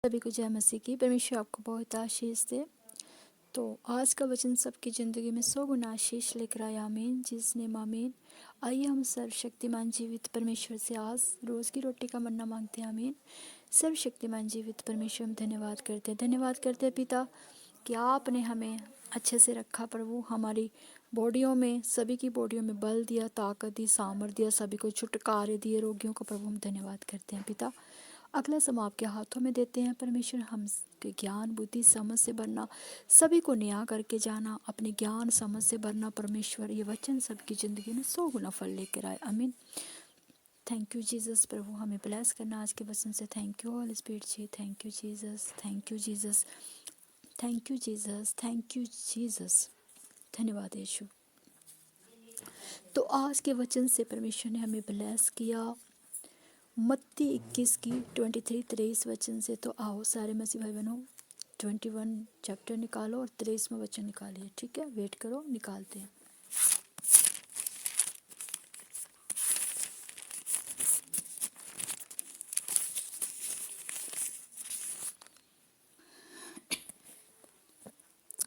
सभी को जय मसीह की। परमेश्वर आपको बहुत आशीष दे। तो आज का वचन सबकी ज़िंदगी में 100 गुना आशीष लेकर आया। आमीन। जिसने आमीन। आइए हम सर्वशक्तिमान जीवित परमेश्वर से आज रोज़ की रोटी का मन्ना मांगते हैं। आमीन। सर्वशक्तिमान जीवित परमेश्वर हम धन्यवाद करते हैं पिता कि आपने हमें अच्छे से रखा प्रभु। हमारी बॉडियों में, सभी की बॉडियों में बल दिया, ताकत दी, सामर्थ दिया, सभी को छुटकारे दिए रोगियों को प्रभु। हम धन्यवाद करते हैं पिता। अगला समय आपके हाथों में देते हैं परमेश्वर। हम के ज्ञान बुद्धि समझ से भरना, सभी को न्याय करके जाना, अपने ज्ञान समझ से भरना परमेश्वर। ये वचन सबकी ज़िंदगी में 100 गुना फल लेकर आए। आमीन। थैंक यू जीसस प्रभु, हमें ब्लेस करना आज के वचन से। Thank you holy spirit ji. Thank you Jesus, thank you Jesus, thank you Jesus, thank you Jesus. धन्यवाद यीशु। तो आज के वचन से परमेश्वर ने हमें ब्लेस किया। मत्ती 21 की 23 वचन से। तो आओ सारे मसीह भाई बहनों 21 चैप्टर निकालो और 23वां वचन निकालिए। ठीक है, वेट करो, निकालते हैं।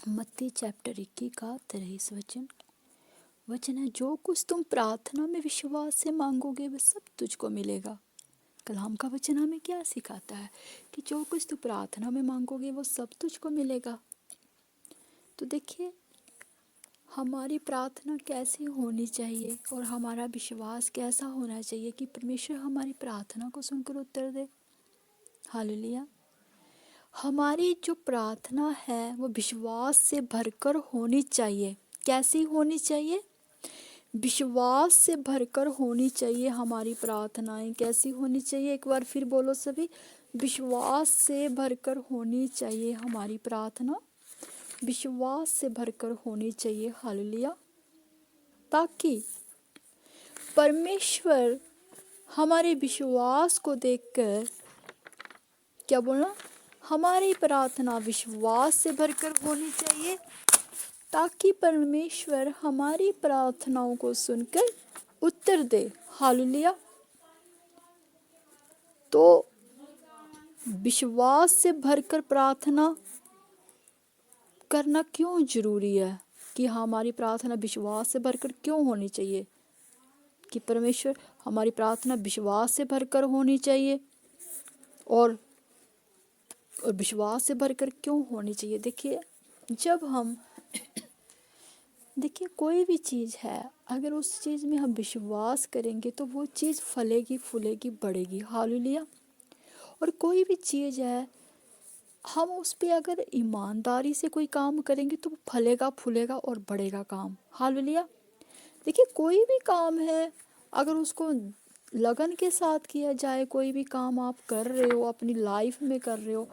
मत्ती चैप्टर 21 का 23 वचन है, जो कुछ तुम प्रार्थना में विश्वास से मांगोगे वह सब तुझको मिलेगा। कलाम का वचन हमें क्या सिखाता है कि जो कुछ तू प्रार्थना में मांगोगे वो सब तुझको मिलेगा। तो देखिए, हमारी प्रार्थना कैसी होनी चाहिए और हमारा विश्वास कैसा होना चाहिए कि परमेश्वर हमारी प्रार्थना को सुनकर उत्तर दे। हालेलुया। हमारी जो प्रार्थना है वो विश्वास से भरकर होनी चाहिए। कैसी होनी चाहिए? विश्वास से भरकर होनी चाहिए। हमारी प्रार्थनाएं कैसी होनी चाहिए? एक बार फिर बोलो सभी, विश्वास से भरकर होनी चाहिए हमारी प्रार्थना। विश्वास से भरकर होनी चाहिए। हालेलुया। ताकि परमेश्वर हमारे विश्वास को देखकर, क्या बोलना, हमारी प्रार्थना विश्वास से भरकर होनी चाहिए ताकि परमेश्वर हमारी प्रार्थनाओं को सुनकर उत्तर दे। हालेलुया। तो विश्वास से भरकर प्रार्थना करना क्यों जरूरी है कि हमारी प्रार्थना विश्वास से भरकर क्यों होनी चाहिए? कि परमेश्वर हमारी प्रार्थना विश्वास से भरकर होनी चाहिए और विश्वास से भरकर क्यों होनी चाहिए? देखिए, जब हम देखिए कोई भी चीज़ है, अगर उस चीज़ में हम विश्वास करेंगे तो वो चीज़ फलेगी, फूलेगी, बढ़ेगी। हालेलुया। और कोई भी चीज़ है, हम उस पे अगर ईमानदारी से कोई काम करेंगे तो वो फलेगा, फूलेगा और बढ़ेगा काम। हालेलुया। देखिए, कोई भी काम है, अगर उसको लगन के साथ किया जाए, कोई भी काम आप कर रहे हो, अपनी लाइफ में कर रहे हो,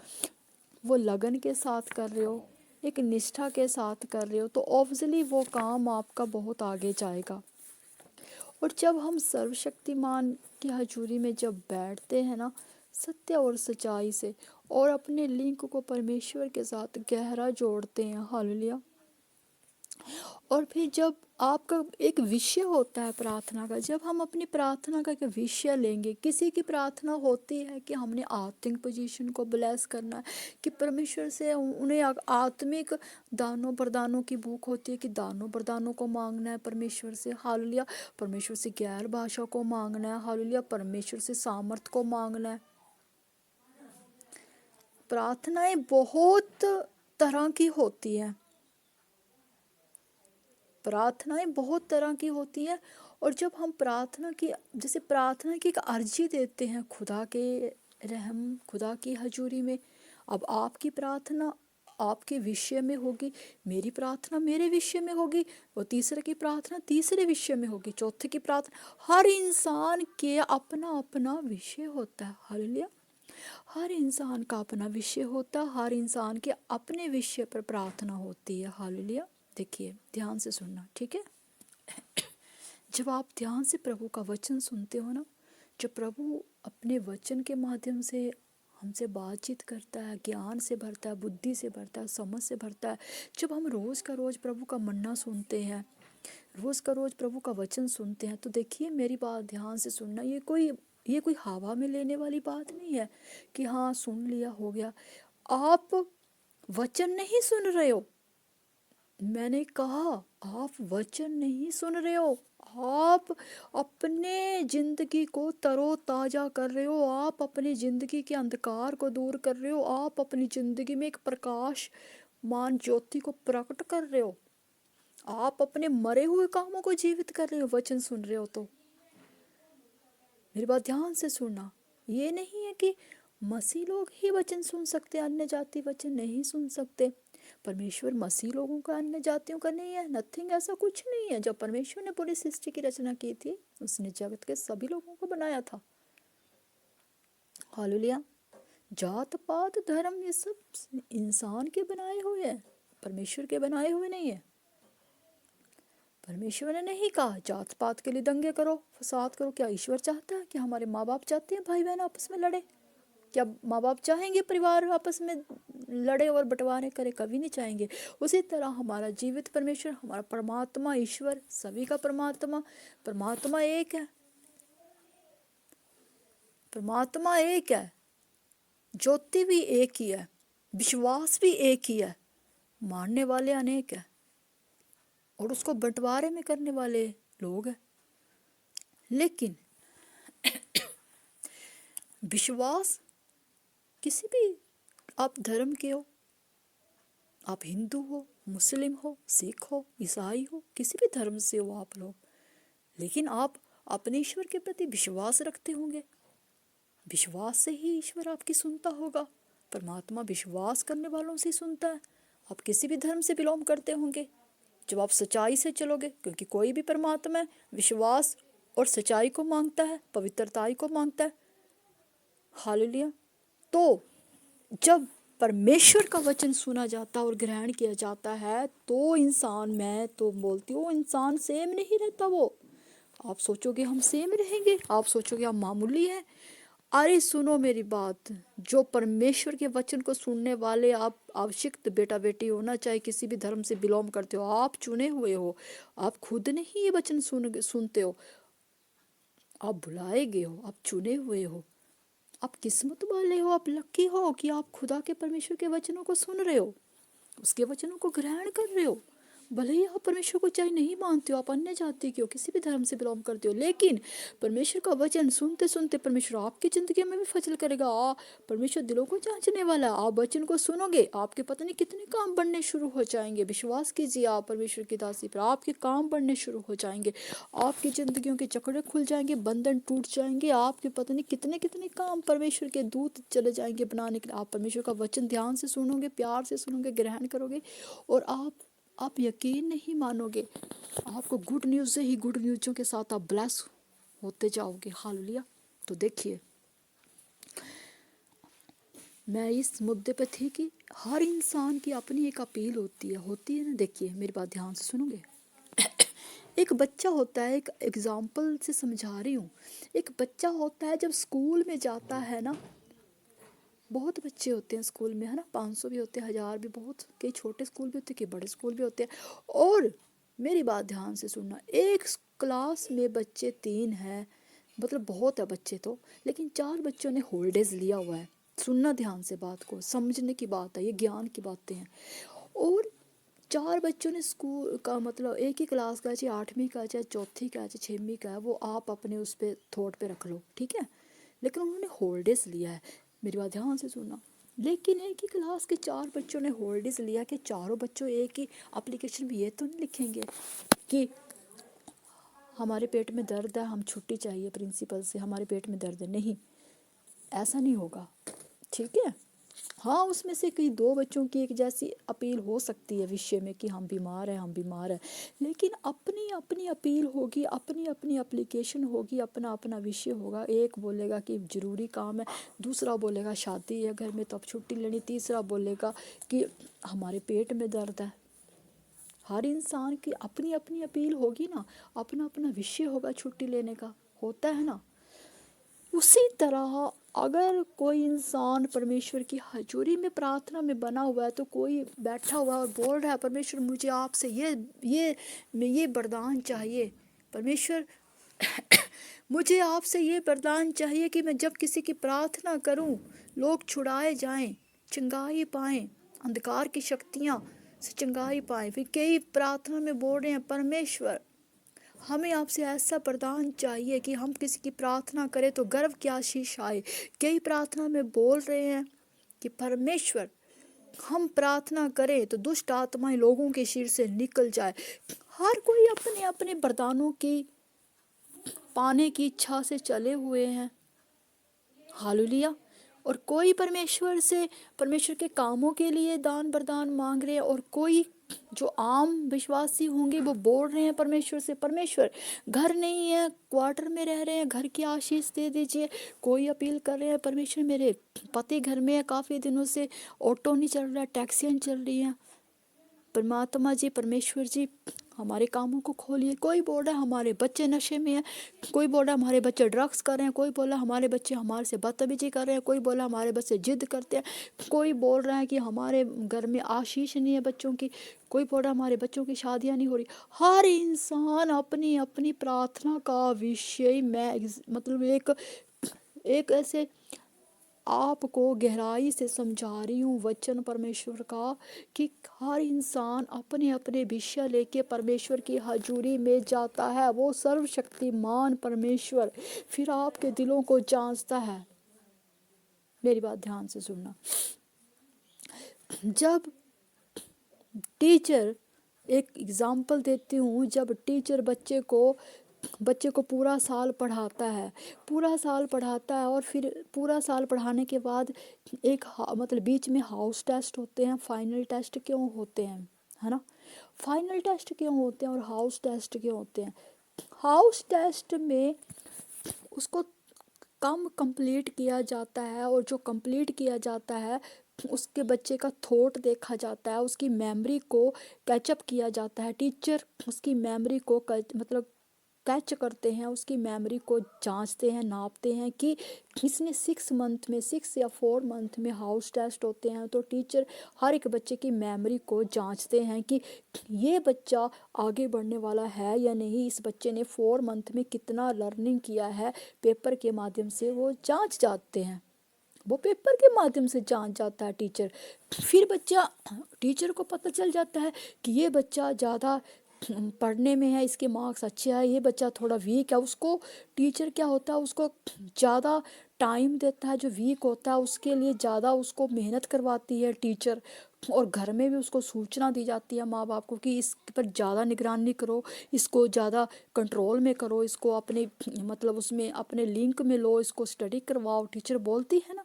वो लगन के साथ कर रहे हो, एक निष्ठा के साथ कर रहे हो, तो ऑब्वियसली वो काम आपका बहुत आगे जाएगा। और जब हम सर्वशक्तिमान की हजूरी में जब बैठते हैं ना, सत्य और सच्चाई से, और अपने लिंक को परमेश्वर के साथ गहरा जोड़ते हैं। हालेलुया। और फिर जब आपका एक विषय होता है प्रार्थना का, जब हम अपनी प्रार्थना का एक विषय लेंगे, किसी की प्रार्थना होती है कि हमने आत्मिक पोजीशन को ब्लेस करना है, कि परमेश्वर से उन्हें आत्मिक दानों वरदानों की भूख होती है कि दानों वरदानों को मांगना है परमेश्वर से। हालेलुया। परमेश्वर से गैर भाषा को मांगना है। हालेलुया। परमेश्वर से सामर्थ को मांगना है। प्रार्थनाएं बहुत तरह की होती हैं। प्रार्थनाएं बहुत तरह की होती हैं। और जब हम प्रार्थना की, जैसे प्रार्थना की एक अर्जी देते हैं खुदा के रहम, खुदा की हजूरी में, अब आपकी प्रार्थना आपके विषय में होगी, मेरी प्रार्थना मेरे विषय में होगी, वो तीसरे की प्रार्थना तीसरे विषय में होगी, चौथे की प्रार्थना, हर इंसान के अपना अपना विषय होता है। हालेलुया। हर इंसान का अपना विषय होता है, हर इंसान के अपने विषय पर प्रार्थना होती है। हालेलुया। देखिए, ध्यान से सुनना, ठीक है। जब आप ध्यान से प्रभु का वचन सुनते हो ना, जब प्रभु अपने वचन के माध्यम से हमसे बातचीत करता है, ज्ञान से भरता है, बुद्धि से भरता है, समझ से भरता है, जब हम रोज़ का रोज़ प्रभु का मन्ना सुनते हैं, रोज़ का रोज़ प्रभु का वचन सुनते हैं, तो देखिए मेरी बात ध्यान से सुनना, ये कोई ये कोई हवा में लेने वाली बात नहीं है कि हाँ सुन लिया हो गया। आप वचन नहीं सुन रहे हो। मैंने कहा आप वचन नहीं सुन रहे हो। आप अपने जिंदगी को तरोताजा कर रहे हो। आप अपनी जिंदगी के अंधकार को दूर कर रहे हो। आप अपनी जिंदगी में एक प्रकाश मान ज्योति को प्रकट कर रहे हो। आप अपने मरे हुए कामों को जीवित कर रहे हो वचन सुन रहे हो तो। मेरी बात ध्यान से सुनना। ये नहीं है कि मसीह लोग ही वचन सुन सकते, अन्य जाति वचन नहीं सुन सकते। परमेश्वर मसीह लोगों का अन्य जातियों का नहीं है, नथिंग, ऐसा कुछ नहीं है। जब परमेश्वर ने पूरी सृष्टि की रचना की थी उसने जगत के सभी लोगों को बनाया था। हालेलुया। जात पात धर्म ये सब इंसान के बनाए हुए हैं, परमेश्वर के बनाए हुए नहीं है। परमेश्वर ने नहीं कहा जात पात के लिए दंगे करो, फसाद करो। क्या ईश्वर चाहता है कि हमारे माँ बाप चाहते हैं भाई बहन आपस में लड़े? क्या माँ बाप चाहेंगे परिवार आपस में लड़े और बंटवारे करे? कभी नहीं चाहेंगे। उसी तरह हमारा जीवित परमेश्वर, हमारा परमात्मा ईश्वर, सभी का परमात्मा, परमात्मा एक है। परमात्मा एक है, ज्योति भी एक ही है, विश्वास भी एक ही है, मानने वाले अनेक है और उसको बंटवारे में करने वाले लोग हैं। लेकिन विश्वास किसी भी, आप धर्म के हो, आप हिंदू हो, मुस्लिम हो, सिख हो, ईसाई हो, किसी भी धर्म से हो आप लोग, लेकिन आप अपने ईश्वर के प्रति विश्वास रखते होंगे। विश्वास से ही ईश्वर आपकी सुनता होगा। परमात्मा विश्वास करने वालों से सुनता है। आप किसी भी धर्म से बिलोंग करते होंगे, जब आप सच्चाई से चलोगे, क्योंकि कोई भी परमात्मा है विश्वास और सच्चाई को मांगता है, पवित्रताई को मांगता है। हालेलुया। तो जब परमेश्वर का वचन सुना जाता और ग्रहण किया जाता है तो इंसान, मैं तो बोलती हूँ इंसान सेम नहीं रहता। वो आप सोचोगे हम सेम रहेंगे, आप सोचोगे हम मामूली हैं। अरे सुनो मेरी बात, जो परमेश्वर के वचन को सुनने वाले आप अभिषिक्त बेटा बेटी हो ना, चाहे किसी भी धर्म से बिलोंग करते हो, आप चुने हुए हो। आप खुद नहीं ये वचन सुनते हो, आप बुलाए गए हो, आप चुने हुए हो। आप किस्मत वाले हो, आप लकी हो कि आप खुदा के परमेश्वर के वचनों को सुन रहे हो, उसके वचनों को ग्रहण कर रहे हो। भले ही आप परमेश्वर को चाहे नहीं मानते हो, आप अन्य जाति के हो, किसी भी धर्म से बिलोंग करते हो, लेकिन परमेश्वर का वचन सुनते सुनते परमेश्वर आपकी जिंदगी में भी फजल करेगा। परमेश्वर दिलों को जांचने वाला है। आप वचन को सुनोगे, आपके पता नहीं कितने काम बढ़ने शुरू हो जाएंगे। विश्वास कीजिए आप परमेश्वर की दासी पर, आपके काम बढ़ने शुरू हो जाएंगे। आपकी जिंदगियों के चक्करे खुल जाएंगे, बंधन टूट जाएंगे। आपके पता नहीं कितने कितने काम परमेश्वर के दूत चले जाएंगे बनाने के लिए। आप परमेश्वर का वचन ध्यान से सुनोगे, प्यार से सुनोगे, ग्रहण करोगे और आप यकीन नहीं मानोगे, आपको गुड न्यूज़ से ही गुड न्यूज़ों के साथ आप ब्लेस होते जाओगे। हालेलुया। तो देखिए, मैं इस मुद्दे पे थी कि हर इंसान की अपनी एक अपील होती है ना। देखिए मेरी बात ध्यान से सुनोगे। एक बच्चा होता है, एक एग्जाम्पल से समझा रही हूँ। एक बच्चा होता है जब स्कूल में जाता है ना, बहुत बच्चे होते हैं स्कूल में, है ना, 500 भी होते हैं, 1000 भी, बहुत कई छोटे स्कूल भी होते हैं, कई बड़े स्कूल भी होते हैं। और मेरी बात ध्यान से सुनना, एक क्लास में बच्चे 3 हैं, मतलब बहुत है बच्चे तो, लेकिन 4 बच्चों ने हॉलीडेज लिया हुआ है। सुनना ध्यान से, बात को समझने की बात है, ये ज्ञान की बातें हैं। और 4 बच्चों ने स्कूल का, मतलब एक ही क्लास का, चाहे 8वीं का, चाहे 4थी का, चाहे 6वीं का है, वो आप अपने उस पर थॉट पे रख लो, ठीक है, लेकिन उन्होंने हॉलीडेज लिया है। मेरी बात ध्यान से सुनना। लेकिन एक ही क्लास के 4 बच्चों ने हॉलीडेज लिया कि चारों बच्चों एक ही एप्लीकेशन में ये तो नहीं लिखेंगे कि हमारे पेट में दर्द है, हम छुट्टी चाहिए प्रिंसिपल से, हमारे पेट में दर्द है। नहीं, ऐसा नहीं होगा, ठीक है। हाँ, उसमें से कई 2 बच्चों की एक जैसी अपील हो सकती है विषय में कि हम बीमार हैं, हम बीमार हैं, लेकिन अपनी अपनी अपील होगी, अपनी अपनी एप्लीकेशन होगी, अपना अपना विषय होगा। एक बोलेगा कि ज़रूरी काम है, दूसरा बोलेगा शादी है घर में तो अब छुट्टी लेनी, तीसरा बोलेगा कि हमारे पेट में दर्द है। हर इंसान की अपनी अपनी अपील होगी ना, अपना अपना विषय होगा छुट्टी लेने का, होता है ना। उसी तरह अगर कोई इंसान परमेश्वर की हजूरी में प्रार्थना में बना हुआ है, तो कोई बैठा हुआ और बोल रहा है परमेश्वर मुझे आपसे ये वरदान चाहिए, परमेश्वर मुझे आपसे ये वरदान चाहिए कि मैं जब किसी की प्रार्थना करूं, लोग छुड़ाए जाएं, चंगाई पाएं, अंधकार की शक्तियां से चंगाई पाएं। फिर कई प्रार्थना में बोल रहे हैं, परमेश्वर हमें आपसे ऐसा वरदान चाहिए कि हम किसी की प्रार्थना करें तो गर्व की आशीष आए। कई प्रार्थना में बोल रहे हैं कि परमेश्वर हम प्रार्थना करें तो दुष्ट आत्माएं लोगों के शरीर से निकल जाए। हर कोई अपने अपने वरदानों की पाने की इच्छा से चले हुए हैं। हालेलुया। और कोई परमेश्वर के कामों के लिए दान वरदान मांग रहे हैं, और कोई जो आम विश्वासी होंगे वो बोल रहे हैं परमेश्वर से, परमेश्वर घर नहीं है, क्वार्टर में रह रहे हैं, घर की आशीष दे दीजिए। कोई अपील कर रहे हैं, परमेश्वर मेरे पति घर में है, काफ़ी दिनों से ऑटो नहीं चल रहा, टैक्सियाँ नहीं चल रही हैं। परमात्मा जी, परमेश्वर जी हमारे कामों को खोलिए। कोई बोल रहा है हमारे बच्चे नशे में हैं, कोई बोल रहा है हमारे बच्चे ड्रग्स कर रहे हैं, कोई बोला हमारे बच्चे हमारे से बदतमीजी कर रहे हैं, कोई बोला हमारे बच्चे जिद करते हैं, कोई बोल रहा है कि हमारे घर में आशीष नहीं है बच्चों की, कोई बोल रहा है हमारे बच्चों की शादियाँ नहीं हो रही। हर इंसान अपनी अपनी प्रार्थना का विषय मतलब एक ऐसे आपको गहराई से समझा रही हूँ वचन परमेश्वर का, कि हर इंसान अपने अपने विषय लेके परमेश्वर की हजूरी में जाता है। वो सर्वशक्तिमान परमेश्वर फिर आपके दिलों को जांचता है। मेरी बात ध्यान से सुनना। जब टीचर, एक एग्जाम्पल देती हूँ, जब टीचर बच्चे को पूरा साल पढ़ाता है, और फिर पूरा साल पढ़ाने के बाद मतलब बीच में हाउस टेस्ट होते हैं। फाइनल टेस्ट क्यों होते हैं, है ना? फाइनल टेस्ट क्यों होते हैं और हाउस टेस्ट क्यों होते हैं? हाउस टेस्ट में उसको कम कंप्लीट किया जाता है, और जो कंप्लीट किया जाता है उसके बच्चे का थॉट देखा जाता है, उसकी मेमोरी को कैचअप किया जाता है। टीचर उसकी मेमोरी को मतलब कैच करते हैं, उसकी मेमोरी को जांचते हैं, नापते हैं कि इसने 6 या 4 मंथ में हाउस टेस्ट होते हैं, तो टीचर हर एक बच्चे की मेमोरी को जांचते हैं कि ये बच्चा आगे बढ़ने वाला है या नहीं, इस बच्चे ने 4 मंथ में कितना लर्निंग किया है। पेपर के माध्यम से वो जांच जाते हैं, वो पेपर के माध्यम से जांच जाता है टीचर। फिर टीचर को पता चल जाता है कि ये बच्चा ज़्यादा पढ़ने में है, इसके मार्क्स अच्छे आए, ये बच्चा थोड़ा वीक है। उसको टीचर क्या होता है, उसको ज़्यादा टाइम देता है। जो वीक होता है उसके लिए ज़्यादा उसको मेहनत करवाती है टीचर, और घर में भी उसको सूचना दी जाती है माँ बाप को कि इस पर ज़्यादा निगरानी करो, इसको ज़्यादा कंट्रोल में करो, इसको अपने मतलब उसमें अपने लिंक में लो, इसको स्टडी करवाओ। टीचर बोलती है ना,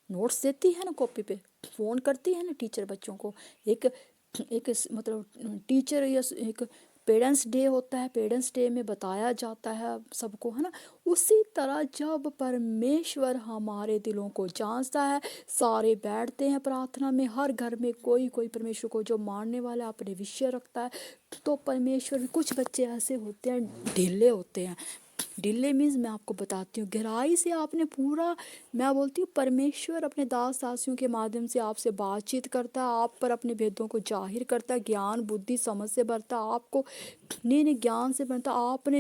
नोट्स देती है ना कॉपी पे, फ़ोन करती है ना टीचर बच्चों को। एक एक मतलब टीचर या एक पेरेंट्स डे होता है, पेरेंट्स डे में बताया जाता है सबको, है ना? उसी तरह जब परमेश्वर हमारे दिलों को जांचता है, सारे बैठते हैं प्रार्थना में, हर घर में कोई कोई परमेश्वर को जो मानने वाला अपने विषय रखता है, तो परमेश्वर, कुछ बच्चे ऐसे होते हैं ढीले होते हैं। ढीले मीन्स मैं आपको बताती हूँ, गहराई से आपने पूरा, मैं बोलती हूँ परमेश्वर अपने दास दासियों के माध्यम से आपसे बातचीत करता है, आप पर अपने भेदों को जाहिर करता है, ज्ञान बुद्धि समझ से भरता है, आपको नहीं ज्ञान से भरता। आपने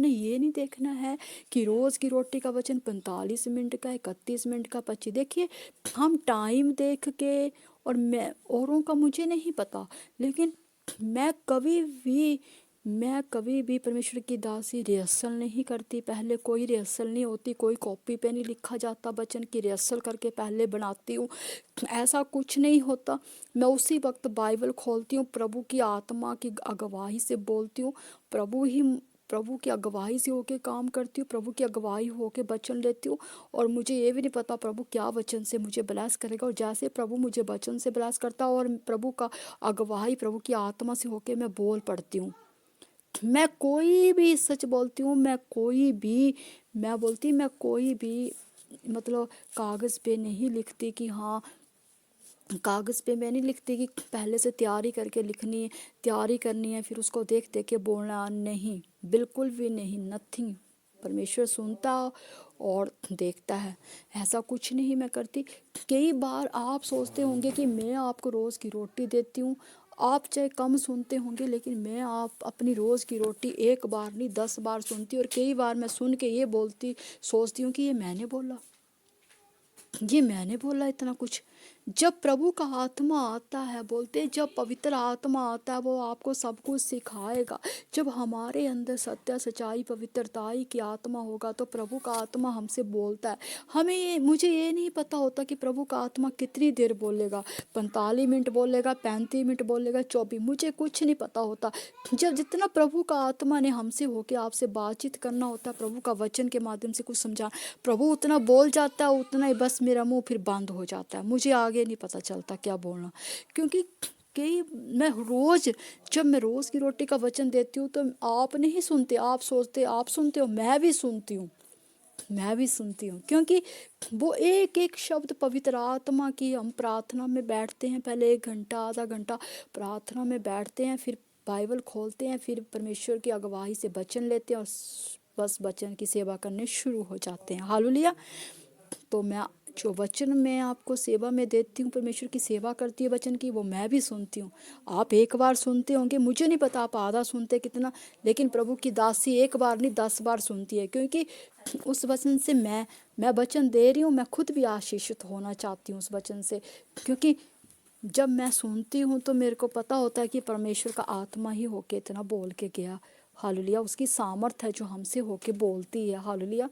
ये नहीं देखना है कि रोज़ की रोटी का वचन 45 मिनट का, 31 मिनट का, 25। देखिए हम टाइम देख के, और मैं औरों का मुझे नहीं पता, लेकिन मैं कभी भी परमेश्वर की दासी रिहर्सल नहीं करती। पहले कोई रिहर्सल नहीं होती, कोई कॉपी पे नहीं लिखा जाता वचन की रिहर्सल करके पहले बनाती हूँ, ऐसा कुछ नहीं होता। मैं उसी वक्त बाइबल खोलती हूँ, प्रभु की आत्मा की अगुवाई से बोलती हूँ, प्रभु की अगुवाई से होके काम करती हूँ, प्रभु की अगुवाई होके वचन लेती हूँ। और मुझे ये भी नहीं पता प्रभु क्या वचन से मुझे ब्लेस करेगा, और जैसे प्रभु मुझे वचन से ब्लेस करता है और प्रभु का अगुवाई प्रभु की आत्मा से होके मैं बोल पड़ती हूँ। मैं कोई भी सच बोलती हूँ, मैं कोई भी मतलब कागज़ पे नहीं लिखती कि हाँ, कागज़ पे मैं नहीं लिखती कि पहले से तैयारी करके तैयारी करनी है, फिर उसको देख देख के बोलना, नहीं, बिल्कुल भी नहीं, नथिंग। परमेश्वर सुनता और देखता है, ऐसा कुछ नहीं मैं करती। कई बार आप सोचते होंगे कि मैं आपको रोज़ की रोटी देती हूँ, आप चाहे कम सुनते होंगे, लेकिन मैं आप अपनी रोज़ की रोटी एक बार नहीं 10 बार सुनती, और कई बार मैं सुन के ये सोचती हूँ कि ये मैंने बोला इतना कुछ। जब प्रभु का आत्मा आता है, बोलते हैं जब पवित्र आत्मा आता है वो आपको सब कुछ सिखाएगा। जब हमारे अंदर सत्य सच्चाई पवित्रताई की आत्मा होगा तो प्रभु का आत्मा हमसे बोलता है। मुझे ये नहीं पता होता कि प्रभु का आत्मा कितनी देर बोलेगा, 45 मिनट बोलेगा, 35 मिनट बोलेगा, 24, मुझे कुछ नहीं पता होता। जब जितना प्रभु का आत्मा ने हमसे होके आपसे बातचीत करना होता है, प्रभु का वचन के माध्यम से कुछ समझा, प्रभु उतना बोल जाता है, उतना ही बस मेरा मुंह फिर बंद हो जाता है, मुझे आगे नहीं पता चलता क्या बोलना। क्योंकि जब मैं रोज़ की रोटी का वचन देती हूँ तो आप नहीं सुनते, आप सोचते आप सुनते हो, मैं भी सुनती हूँ, क्योंकि वो एक एक शब्द पवित्र आत्मा की। हम प्रार्थना में बैठते हैं, पहले 1 घंटा आधा घंटा प्रार्थना में बैठते हैं, फिर बाइबल खोलते हैं, फिर परमेश्वर की अगुवाई से वचन लेते हैं और बस वचन की सेवा करने शुरू हो जाते हैं। हालेलुया। तो मैं जो वचन मैं आपको सेवा में देती हूँ, परमेश्वर की सेवा करती है वचन की, वो मैं भी सुनती हूँ। आप एक बार सुनते होंगे, मुझे नहीं पता आप आधा सुनते कितना, लेकिन प्रभु की दासी एक बार नहीं 10 बार सुनती है, क्योंकि उस वचन से मैं वचन दे रही हूँ, मैं खुद भी आशीषित होना चाहती हूँ उस वचन से। क्योंकि जब मैं सुनती हूँ तो मेरे को पता होता है कि परमेश्वर का आत्मा ही होके इतना बोल के गया। हालेलुया। उसकी सामर्थ है जो हमसे होके बोलती है। हालेलुया।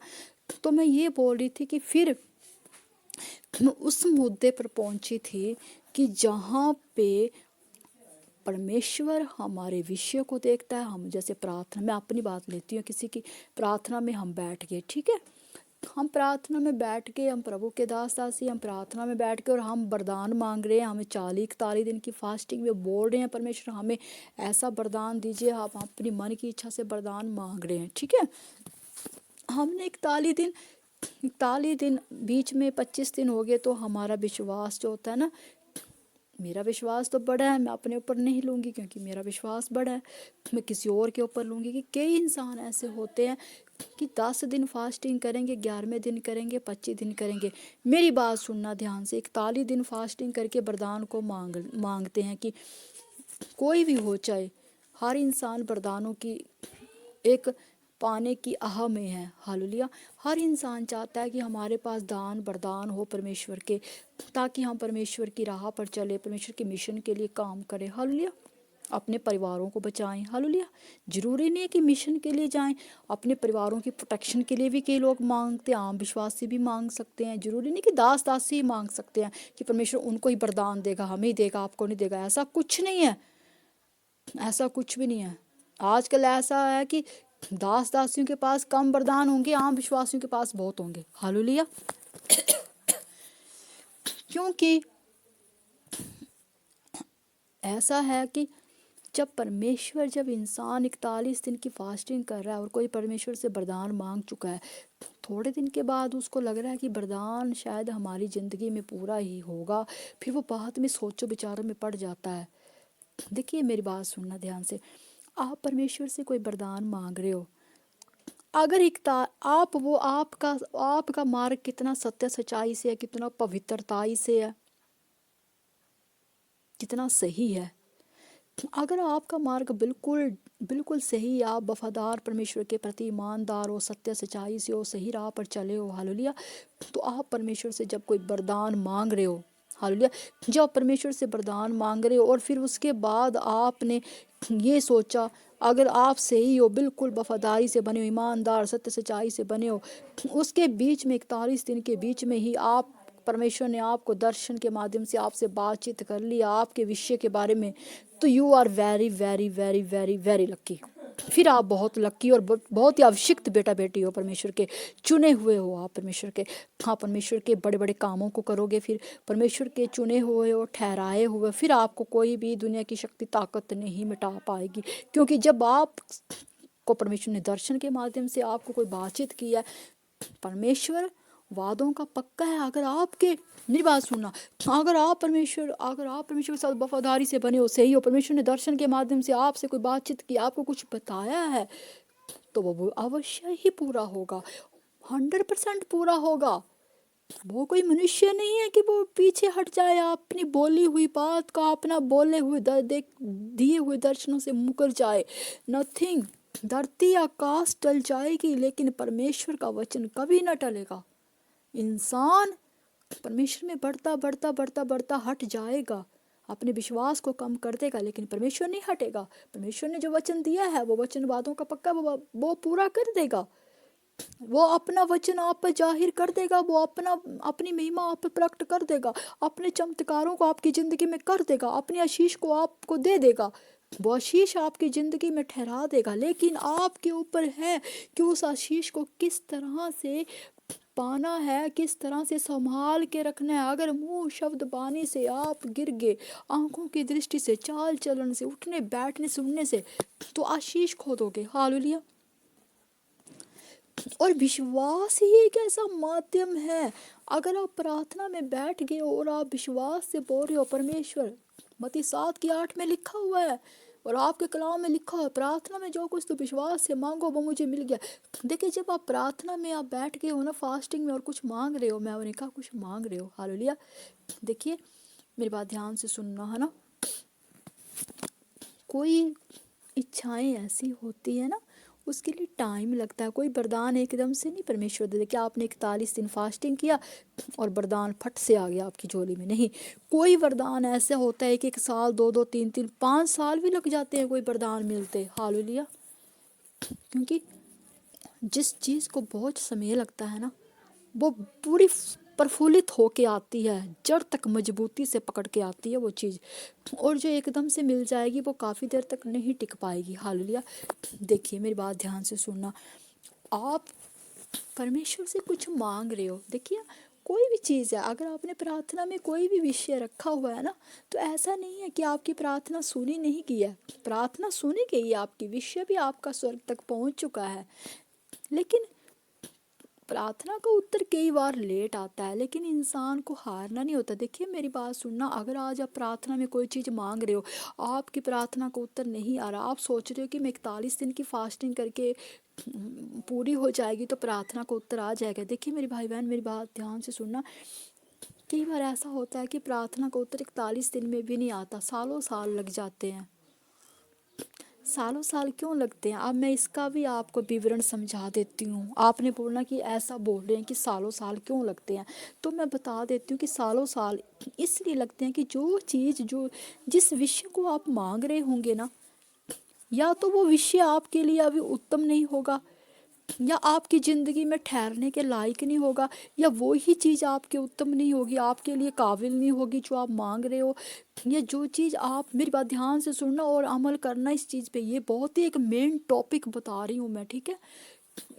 तो मैं ये बोल रही थी कि फिर मैं उस मुद्दे पर पहुंची थी कि जहाँ पे परमेश्वर हमारे विषय को देखता है। हम जैसे प्रार्थना, मैं अपनी बात लेती हूँ, किसी की प्रार्थना में हम बैठ गए, ठीक है, हम प्रार्थना में बैठ के, हम प्रभु के दासी, हम प्रार्थना में बैठ के और हम वरदान मांग रहे हैं, हमें 40-41 दिन की फास्टिंग में बोल रहे हैं परमेश्वर हमें ऐसा वरदान दीजिए, आप अपनी मन की इच्छा से वरदान मांग रहे हैं, ठीक है। हमने 41 दिन बीच में 25 दिन हो गए, तो हमारा विश्वास जो होता है ना, मेरा विश्वास तो बड़ा है, मैं अपने ऊपर नहीं लूँगी क्योंकि मेरा विश्वास बड़ा है, मैं किसी और के ऊपर लूँगी। कि कई इंसान ऐसे होते हैं कि 10 दिन फास्टिंग करेंगे, 11वें दिन करेंगे, 25 दिन करेंगे। मेरी बात सुनना ध्यान से, 41 दिन फास्टिंग करके वरदान को मांगते हैं कि कोई भी हो, चाहे हर इंसान वरदानों की एक पाने की आह में है। हालेलुया। हर इंसान चाहता है कि हमारे पास दान वरदान हो परमेश्वर के, ताकि हम परमेश्वर की राह पर चले, परमेश्वर के मिशन के लिए काम करें। हालेलुया। अपने परिवारों को बचाएं। हालेलुया। जरूरी नहीं है कि मिशन के लिए जाएं, अपने परिवारों की प्रोटेक्शन के लिए भी कई लोग मांगते हैं, आम विश्वासी भी मांग सकते हैं। जरूरी नहीं कि दासी ही मांग सकते हैं कि परमेश्वर उनको ही वरदान देगा, हमें ही देगा, आपको नहीं देगा। ऐसा कुछ नहीं है, ऐसा कुछ भी नहीं है। आजकल ऐसा है कि दासियों के पास कम वरदान होंगे, आम विश्वासियों के पास बहुत होंगे। हालेलुया। क्योंकि ऐसा है कि जब इंसान 41 दिन की फास्टिंग कर रहा है और कोई परमेश्वर से वरदान मांग चुका है, थोड़े दिन के बाद उसको लग रहा है कि वरदान शायद हमारी ज़िंदगी में पूरा ही होगा, फिर वो बाद में सोचो विचारों में पड़ जाता है। देखिए मेरी बात सुनना ध्यान से, आप परमेश्वर से कोई वरदान मांग रहे हो, अगर आपका मार्ग कितना सत्य सच्चाई से है, कितना पवित्रताई से है, कितना सही है। अगर आपका मार्ग बिल्कुल बिल्कुल सही, आप वफादार, परमेश्वर के प्रति ईमानदार हो, सत्य सच्चाई से हो, सही राह पर चले हो, हालेलुया, तो आप परमेश्वर से जब कोई वरदान मांग रहे हो, हालेलुया, जब आप परमेश्वर से वरदान मांग रहे हो और फिर उसके बाद आपने ये सोचा, अगर आप सही हो, बिल्कुल वफादारी से बने हो, ईमानदार सत्य सच्चाई से बने हो, उसके बीच में 41 दिन के बीच में ही आप परमेश्वर ने आपको दर्शन के माध्यम से आपसे बातचीत कर लिया आपके विषय के बारे में, तो you are very very very very very lucky. फिर आप बहुत लक्की और बहुत ही अभिषिक्त बेटा बेटी हो, परमेश्वर के चुने हुए हो आप, परमेश्वर के, हाँ, परमेश्वर के बड़े बड़े कामों को करोगे, फिर परमेश्वर के चुने हुए हो, ठहराए हुए, फिर आपको कोई भी दुनिया की शक्ति ताकत नहीं मिटा पाएगी। क्योंकि जब आप को परमेश्वर ने दर्शन के माध्यम से आपको कोई बातचीत किया, परमेश्वर वादों का पक्का है। अगर आपके, मेरी बात सुनना, अगर आप परमेश्वर के साथ वफादारी से बने हो, सही हो, परमेश्वर ने दर्शन के माध्यम से आपसे कोई बातचीत की, आपको कुछ बताया है, तो वो अवश्य ही पूरा होगा, 100% पूरा होगा। वो कोई मनुष्य नहीं है कि वो पीछे हट जाए, अपनी बोली हुई बात का, अपना बोले हुए दिए हुए दर्शनों से मुकर जाए। नथिंग। धरती आकाश टल जाएगी लेकिन परमेश्वर का वचन कभी न टलेगा। इंसान परमेश्वर में बढ़ता बढ़ता बढ़ता बढ़ता हट जाएगा, अपने विश्वास को कम कर देगा, लेकिन परमेश्वर नहीं हटेगा। परमेश्वर ने जो वचन दिया है वो वचन वादों का पक्का वो पूरा कर देगा। वो अपना वचन आप पर जाहिर कर देगा, वो अपनी महिमा आप पर प्रकट कर देगा, अपने चमत्कारों को आपकी ज़िंदगी में कर देगा, अपने आशीष को आपको दे देगा, वो आशीष आपकी ज़िंदगी में ठहरा देगा। लेकिन आपके ऊपर है कि उस आशीष को किस तरह से पाना है, किस तरह से संभाल के रखना है। अगर मुंह शब्द बानी से आप गिर गए, आंखों की दृष्टि से, चाल चलन से, उठने बैठने सुनने से, तो आशीष खो दोगे। हालेलुया। और विश्वास ही एक ऐसा माध्यम है, अगर आप प्रार्थना में बैठ गए और आप विश्वास से बोल रहे हो परमेश्वर, मत्ती 7:8 में लिखा हुआ है और आपके कलाम में लिखा है, प्रार्थना में जो कुछ तो विश्वास से मांगो वो मुझे मिल गया। देखिए, जब आप प्रार्थना में आप बैठ गए हो ना, फास्टिंग में, और कुछ मांग रहे हो, मैं उन्हें कहा कुछ मांग रहे हो, हालेलुया। देखिए मेरी बात ध्यान से सुनना है ना, कोई इच्छाएं ऐसी होती है ना, उसके लिए टाइम लगता है। कोई वरदान एकदम से नहीं परमेश्वर दे दे कि आपने 41 दिन फास्टिंग किया और वरदान फट से आ गया आपकी झोली में। नहीं, कोई वरदान ऐसा होता है कि 1 साल, 2-2, 3-3, 5 साल भी लग जाते हैं कोई वरदान मिलते। हालेलुया। क्योंकि जिस चीज़ को बहुत समय लगता है ना, वो पूरी प्रफुल्लित होके आती है, जड़ तक मजबूती से पकड़ के आती है वो चीज़, और जो एकदम से मिल जाएगी वो काफ़ी देर तक नहीं टिक पाएगी। हालेलुया। देखिए मेरी बात ध्यान से सुनना, आप परमेश्वर से कुछ मांग रहे हो, देखिए कोई भी चीज़ है, अगर आपने प्रार्थना में कोई भी विषय रखा हुआ है ना, तो ऐसा नहीं है कि आपकी प्रार्थना सुनी नहीं की है। प्रार्थना सुनी गई है, आपकी विषय भी आपका स्वर्ग तक पहुंच चुका है, लेकिन प्रार्थना का उत्तर कई बार लेट आता है। लेकिन इंसान को हारना नहीं होता। देखिए मेरी बात सुनना, अगर आज आप प्रार्थना में कोई चीज़ मांग रहे हो, आपकी प्रार्थना का उत्तर नहीं आ रहा, आप सोच रहे हो कि मैं 41 दिन की फास्टिंग करके पूरी हो जाएगी तो प्रार्थना का उत्तर आ जाएगा। देखिए मेरे भाई बहन, मेरी बात ध्यान से सुनना, कई बार ऐसा होता है कि प्रार्थना का उत्तर 41 दिन में भी नहीं आता, सालों साल लग जाते हैं। सालों साल क्यों लगते हैं, अब मैं इसका भी आपको विवरण समझा देती हूँ। आपने बोलना कि ऐसा बोल रहे हैं कि सालों साल क्यों लगते हैं, तो मैं बता देती हूँ कि सालों साल इसलिए लगते हैं कि जो चीज़, जो जिस विषय को आप मांग रहे होंगे ना, या तो वो विषय आपके लिए अभी उत्तम नहीं होगा, या आपकी ज़िंदगी में ठहरने के लायक नहीं होगा, या वो ही चीज़ आपके उत्तम नहीं होगी, आपके लिए काबिल नहीं होगी जो आप मांग रहे हो। या जो चीज़ आप, मेरी बात ध्यान से सुनना और अमल करना इस चीज़ पे, ये बहुत ही एक मेन टॉपिक बता रही हूँ मैं, ठीक है।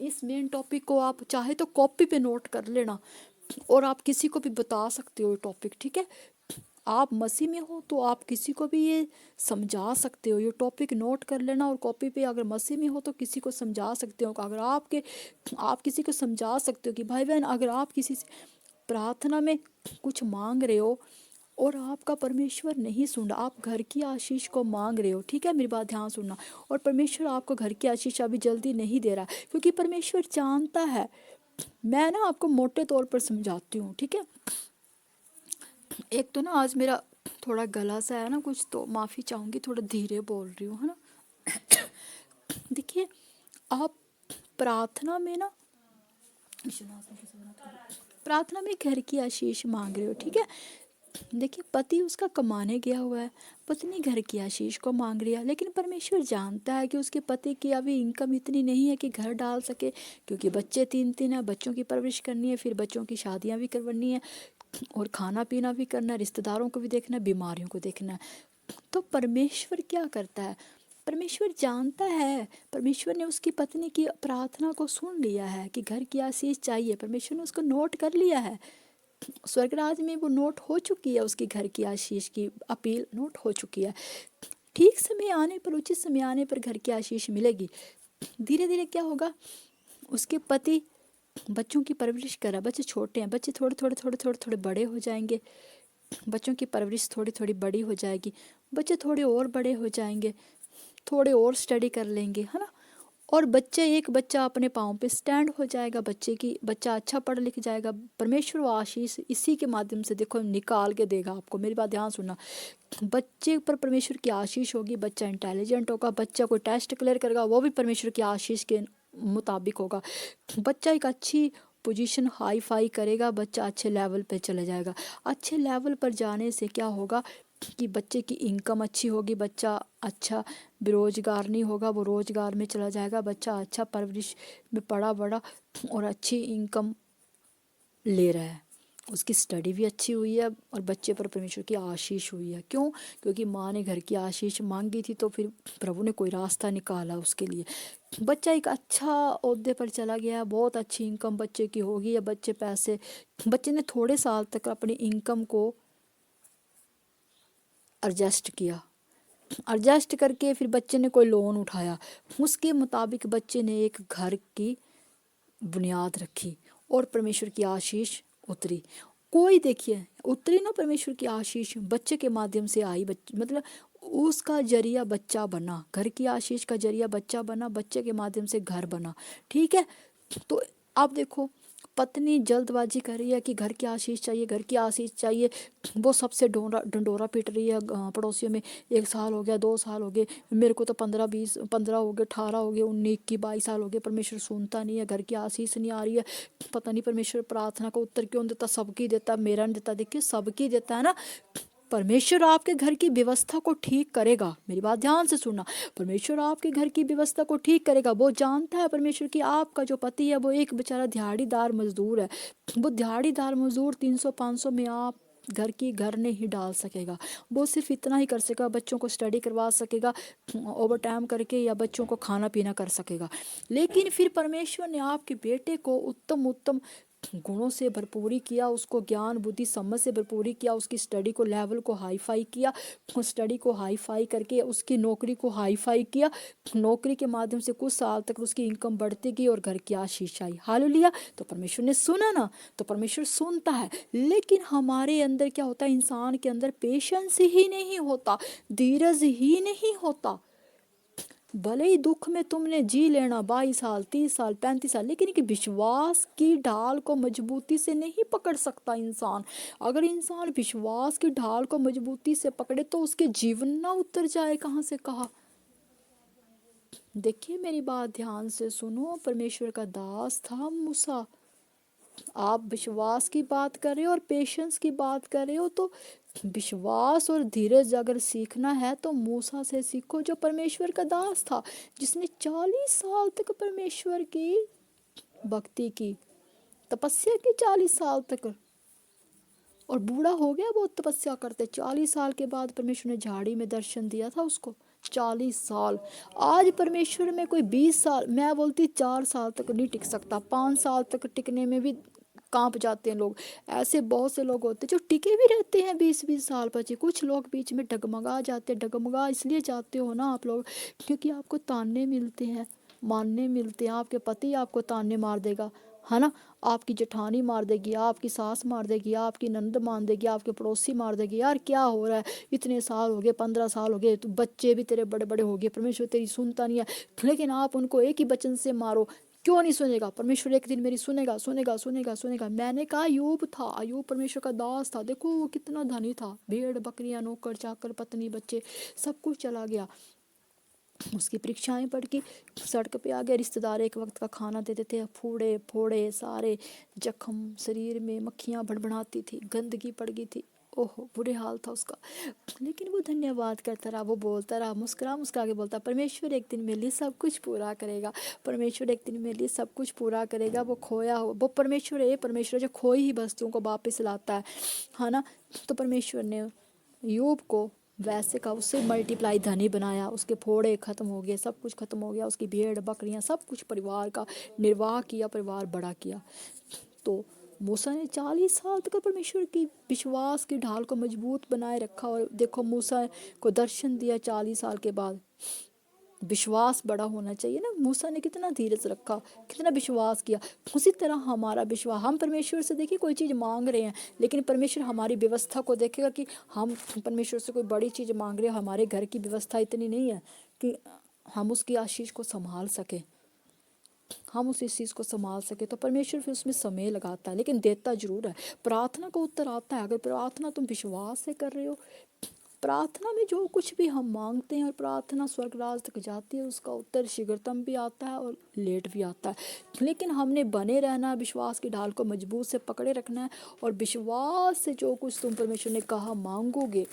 इस मेन टॉपिक को आप चाहे तो कॉपी पे नोट कर लेना और आप किसी को भी बता सकते हो ये टॉपिक, ठीक है। आप मसीह में हो तो आप किसी को भी ये समझा सकते हो, ये टॉपिक नोट कर लेना और कॉपी पे, अगर मसीह में हो तो किसी को समझा सकते हो। अगर आप किसी को समझा सकते हो कि भाई बहन, अगर आप किसी से प्रार्थना में कुछ मांग रहे हो और आपका परमेश्वर नहीं सुन रहा, आप घर की आशीष को मांग रहे हो, ठीक है, मेरी बात ध्यान सुनना, और परमेश्वर आपको घर की आशीष अभी जल्दी नहीं दे रहा, क्योंकि परमेश्वर जानता है। मैं ना आपको मोटे तौर पर समझाती हूँ, ठीक है। एक तो ना आज मेरा थोड़ा गला सा है ना कुछ, तो माफ़ी चाहूँगी, थोड़ा धीरे बोल रही हूँ, है ना। देखिए, आप प्रार्थना में ना, प्रार्थना में घर की आशीष मांग रहे हो, ठीक है। देखिए, पति उसका कमाने गया हुआ है, पत्नी घर की आशीष को मांग रही है, लेकिन परमेश्वर जानता है कि उसके पति की अभी इनकम इतनी नहीं है कि घर डाल सके, क्योंकि बच्चे 3-3 हैं, बच्चों की परवरिश करनी है, फिर बच्चों की शादियां भी करवानी है, और खाना पीना भी करना है, रिश्तेदारों को भी देखना है, बीमारियों को देखना है। तो परमेश्वर क्या करता है, परमेश्वर जानता है, परमेश्वर ने उसकी पत्नी की प्रार्थना को सुन लिया है कि घर की आशीष चाहिए, परमेश्वर ने उसको नोट कर लिया है, स्वर्गराज में वो नोट हो चुकी है, उसकी घर की आशीष की अपील नोट हो चुकी है। ठीक समय आने पर, उचित समय आने पर घर की आशीष मिलेगी। धीरे धीरे क्या होगा, उसके पति बच्चों की परवरिश कर रहा है, बच्चे छोटे हैं, बच्चे थोड़े थोड़े थोड़े थोड़े थोड़े बड़े हो जाएंगे, बच्चों की परवरिश थोड़ी थोड़ी बड़ी हो जाएगी, बच्चे थोड़े और बड़े हो जाएंगे, थोड़े और स्टडी कर लेंगे, है ना। और एक बच्चा अपने पाँव पे स्टैंड हो जाएगा, बच्चा अच्छा पढ़ लिख जाएगा। परमेश्वर वो आशीष इसी के माध्यम से देखो निकाल के देगा आपको। मेरी बात ध्यान सुनना, बच्चे पर परमेश्वर की आशीष होगी, बच्चा इंटेलिजेंट होगा, बच्चा कोई टेस्ट क्लियर करेगा वो भी परमेश्वर की आशीष के मुताबिक होगा। बच्चा एक अच्छी पोजीशन हाई फाई करेगा, बच्चा अच्छे लेवल पे चले जाएगा। अच्छे लेवल पर जाने से क्या होगा कि बच्चे की इनकम अच्छी होगी, बच्चा अच्छा बेरोजगार नहीं होगा, वो रोजगार में चला जाएगा। बच्चा अच्छा परवरिश में पड़ा बड़ा और अच्छी इनकम ले रहा है, उसकी स्टडी भी अच्छी हुई है और बच्चे पर परमेश्वर की आशीष हुई है। क्यों? क्योंकि माँ ने घर की आशीष मांगी थी तो फिर प्रभु ने कोई रास्ता निकाला उसके लिए। बच्चा एक अच्छा ओहदे पर चला गया, बहुत अच्छी इनकम बच्चे की होगी। या बच्चे ने थोड़े साल तक अपनी इनकम को एडजस्ट करके फिर बच्चे ने कोई लोन उठाया, उसके मुताबिक बच्चे ने एक घर की बुनियाद रखी और परमेश्वर की आशीष उतरी। कोई देखिए उतरी ना, परमेश्वर की आशीष बच्चे के माध्यम से आई, मतलब उसका जरिया बच्चा बना, घर की आशीष का जरिया बच्चा बना, बच्चे के माध्यम से घर बना। ठीक है, तो आप देखो पत्नी जल्दबाजी कर रही है कि घर की आशीष चाहिए, घर की आशीष चाहिए। वो सबसे ढंडोरा पीट रही है पड़ोसियों में, 1 साल हो गया, 2 साल हो गए, मेरे को तो 15 हो गए, 18 हो गए, 19 की 22 साल हो गए, परमेश्वर सुनता नहीं है, घर की आशीष नहीं आ रही है। पता नहीं परमेश्वर प्रार्थना का उत्तर क्यों देता, सबकी देता, मेरा नहीं देता। देखिए सबकी देता है ना। परमेश्वर आपके घर की व्यवस्था को ठीक करेगा। मेरी बात ध्यान से सुनना, परमेश्वर आपके घर की व्यवस्था को ठीक करेगा। वो जानता है परमेश्वर कि आपका जो पति है वो एक बेचारा दिहाड़ीदार मजदूर है। वो दिहाड़ीदार मजदूर 300-500 में आप घर नहीं डाल सकेगा। वो सिर्फ इतना ही कर सकेगा, बच्चों को स्टडी करवा सकेगा ओवर टाइम करके, या बच्चों को खाना पीना कर सकेगा। लेकिन फिर परमेश्वर ने आपके बेटे को उत्तम उत्तम गुणों से भरपूरी किया, उसको ज्ञान बुद्धि समझ से भरपूरी किया, उसकी स्टडी को लेवल को हाई फाई किया, स्टडी को हाई फाई करके उसकी नौकरी को हाई फाई किया। नौकरी के माध्यम से कुछ साल तक उसकी इनकम बढ़ती गई और घर की आशीष आई। हालेलुया। तो परमेश्वर ने सुना ना, तो परमेश्वर सुनता है। लेकिन हमारे अंदर क्या होता है, इंसान के अंदर पेशेंस ही नहीं होता, धीरज ही नहीं होता। भले ही दुख में तुमने जी लेना 22 साल 30 साल 35 साल, लेकिन कि विश्वास की ढाल को मजबूती से नहीं पकड़ सकता इंसान। अगर इंसान विश्वास की ढाल को मजबूती से पकड़े तो उसके जीवन ना उतर जाए, कहाँ से कहा। देखिए मेरी बात ध्यान से सुनो, परमेश्वर का दास था मूसा। आप विश्वास की बात कर रहे हो और पेशेंस की बात कर रहे हो, तो विश्वास और धीरज अगर सीखना है तो मूसा से सीखो, जो परमेश्वर का दास था, जिसने 40 साल तक परमेश्वर की भक्ति की, तपस्या की 40 साल तक, और बूढ़ा हो गया वो तपस्या करते। 40 साल के बाद परमेश्वर ने झाड़ी में दर्शन दिया था उसको। 40 साल। आज परमेश्वर में कोई 20 साल, मैं बोलती 4 साल तक नहीं टिक सकता, 5 साल तक टिकने में भी कांप जाते हैं लोग। ऐसे बहुत से लोग होते हैं जो टिके भी रहते हैं 20-20 साल पर। कुछ लोग बीच में डगमगा जाते हैं। डगमगा इसलिए जाते हो ना आप लोग, क्योंकि आपको ताने मिलते हैं, मानने मिलते हैं। आपके पति आपको ताने मार देगा, है ना, आपकी जेठानी मार देगी, आपकी सास मार देगी, आपकी नंद मार देगी, आपके पड़ोसी मार देगी। यार क्या हो रहा है, इतने साल हो गए, 15 साल हो गए, तो बच्चे भी तेरे बड़े बड़े हो गए, परमेश्वर तेरी सुनता नहीं है, लेकिन आप उनको एक ही वचन से मारो, क्यों नहीं सुनेगा परमेश्वर? एक दिन मेरी सुनेगा सुनेगा सुनेगा सुनेगा। मैंने कहा अय्यूब था, अय्यूब परमेश्वर का दास था। देखो वो कितना धनी था, भेड़ बकरियां नौकर चाकर पत्नी बच्चे सब कुछ चला गया। उसकी परीक्षाएं पढ़ के सड़क पे आ गया। रिश्तेदार एक वक्त का खाना देते थे, फोड़े फोड़े सारे जख्म, शरीर में मक्खियाँ भड़बड़ाती थी, गंदगी पड़ गई थी। ओहो बुरे हाल था उसका। लेकिन वो धन्यवाद करता रहा, वो बोलता रहा, मुस्कुरा मुस्कुरा के बोलता, परमेश्वर एक दिन मेरे लिए सब कुछ पूरा करेगा, परमेश्वर एक दिन मेरे लिए सब कुछ पूरा करेगा। वो खोया हो, वो परमेश्वर है, परमेश्वर जो खोई ही वस्तुओं को वापस लाता है ना। तो परमेश्वर ने यूब को वैसे का उससे मल्टीप्लाई धनी बनाया। उसके फोड़े खत्म हो गए, सब कुछ खत्म हो गया, उसकी भेड़ बकरियां सब कुछ, परिवार का निर्वाह किया, परिवार बड़ा किया। तो मूसा ने 40 साल तक परमेश्वर की विश्वास की ढाल को मजबूत बनाए रखा। और देखो मूसा को दर्शन दिया 40 साल के बाद। विश्वास बड़ा होना चाहिए ना। मूसा ने कितना धीरज रखा, कितना विश्वास किया। उसी तरह हमारा विश्वास, हम परमेश्वर से देखिए कोई चीज़ मांग रहे हैं, लेकिन परमेश्वर हमारी व्यवस्था को देखेगा कि हम परमेश्वर से कोई बड़ी चीज़ मांग रहे हैं, हमारे घर की व्यवस्था इतनी नहीं है कि हम उसकी आशीष को संभाल सकें। हम उस इस चीज़ को संभाल सके, तो परमेश्वर फिर उसमें समय लगाता है, लेकिन देता ज़रूर है। प्रार्थना का उत्तर आता है, अगर प्रार्थना तुम विश्वास से कर रहे हो। प्रार्थना में जो कुछ भी हम मांगते हैं और प्रार्थना स्वर्ग राज तक जाती है, उसका उत्तर शीघ्रतम भी आता है और लेट भी आता है। लेकिन हमने बने रहना है, विश्वास की ढाल को मजबूत से पकड़े रखना है, और विश्वास से जो कुछ तुम परमेश्वर ने कहा मांगोगे,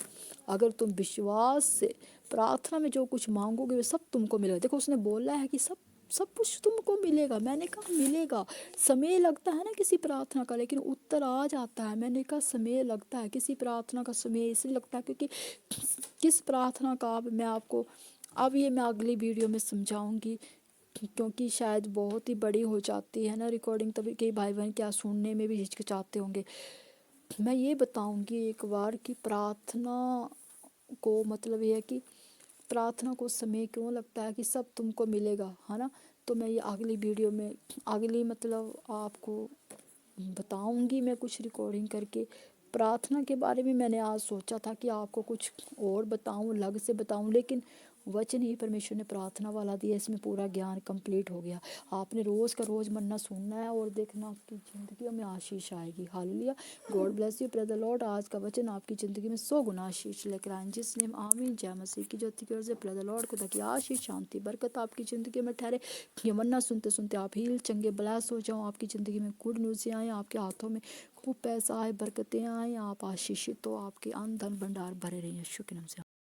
अगर तुम विश्वास से प्रार्थना में जो कुछ मांगोगे वो सब तुमको मिलेगा। देखो उसने बोला है कि सब सब कुछ तुमको मिलेगा। मैंने कहा मिलेगा, समय लगता है ना किसी प्रार्थना का, लेकिन उत्तर आ जाता है। मैंने कहा समय लगता है किसी प्रार्थना का, समय इसलिए लगता है क्योंकि किस प्रार्थना का मैं आपको अब ये मैं अगली वीडियो में समझाऊंगी, क्योंकि शायद बहुत ही बड़ी हो जाती है ना रिकॉर्डिंग, तभी कई भाई बहन क्या सुनने में भी हिचकिचाते होंगे। मैं ये बताऊंगी एक बार कि प्रार्थना को मतलब ये है कि प्रार्थना को समय क्यों लगता है कि सब तुमको मिलेगा, है ना। तो मैं ये अगली वीडियो में अगली मतलब आपको बताऊंगी मैं कुछ रिकॉर्डिंग करके। प्रार्थना के बारे में मैंने आज सोचा था कि आपको कुछ और बताऊं, अलग से बताऊं, लेकिन वचन ही परमेश्वर ने प्रार्थना वाला दिया, इसमें पूरा ज्ञान कंप्लीट हो गया। आपने रोज़ का रोज़ मन्ना सुनना है और देखना आपकी ज़िंदगी में आशीष आएगी। Hallelujah, God bless you, pray the Lord. आज का वचन आपकी ज़िंदगी में 100 गुना आशीष लेकर आए, जिस नेम आमीन। जय मसीह की ज्योति की ओर से प्रे द लॉर्ड, खुदा की आशीष, शांति, बरकत आपकी ज़िंदगी में ठहरे। ये मन्ना सुनते सुनते आप हील, चंगे, ब्लेस हो जाओ, आपकी ज़िंदगी में गुड न्यूज़ आए, आपके हाथों में खूब पैसा आए, बरकतें आए, आप आशीषित हो, आपके अन्न धन भंडार भरे रहे। यीशु के नाम से।